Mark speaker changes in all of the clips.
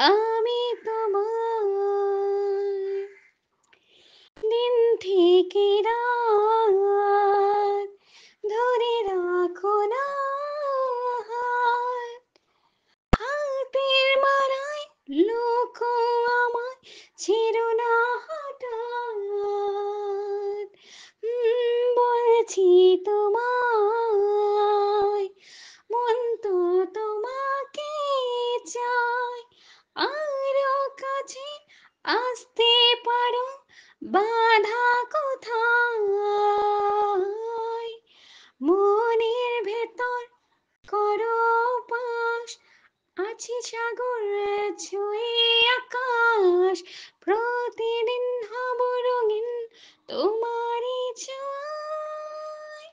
Speaker 1: আমি তোমার দিন থেকে রাত ধরে রাখো না হাত, হাতের মারায় লুকো আমায় ছেড়ো না হঠাৎ। বলছি তোমায় মন তো তোমাকে চায়, আরো কাছে আসতে পারো বাধা কোথায়। মনের ভেতর করো পাশ, আছি সাগর ছুঁয়ে আকাশ, প্রতিদিন হব রঙিন তোমারই ছোঁয়ায়।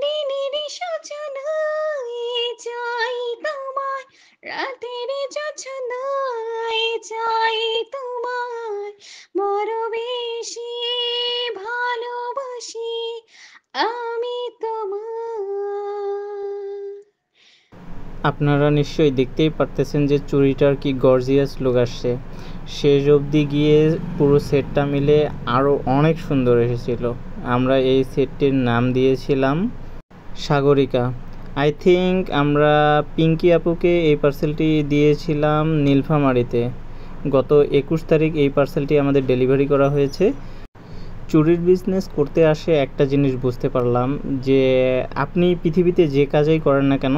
Speaker 1: দিনের সূচনায় চাই তোমায়, রাতের যোছনায় চাই তোমায়, বড় বেশি ভালোবাসি আমি তোমায়।
Speaker 2: আপনারা নিশ্চয়ই দেখতেই পারতেছেন যে চুড়িটার কি গর্জিয়াস লুক আসছে। শেষ অবধি গিয়ে পুরো সেটটা মিলে আরও অনেক সুন্দর এসেছিল। আমরা এই সেটটির নাম দিয়েছিলাম সাগরিকা। আই থিঙ্ক আমরা পিঙ্কি আপুকে এই পার্সেলটি দিয়েছিলাম নীলফামারীতে। গত 21 তারিখ এই পার্সেলটি আমাদের ডেলিভারি করা হয়েছে। চুরির বিজনেস করতে আসে একটা জিনিস বুঝতে পারলাম যে আপনি পৃথিবীতে যে কাজই করেন না কেন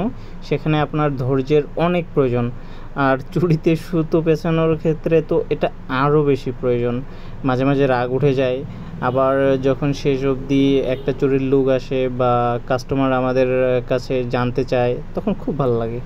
Speaker 2: সেখানে আপনার ধৈর্যের অনেক প্রয়োজন, আর চুরিতে সুতো পেঁচানোর ক্ষেত্রে তো এটা আরও বেশি প্রয়োজন। মাঝে মাঝে রাগ উঠে যায়, আবার যখন শেষ অবধি একটা চুরির লুক আসে বা কাস্টমার আমাদের কাছে জানতে চায় তখন খুব ভালো লাগে।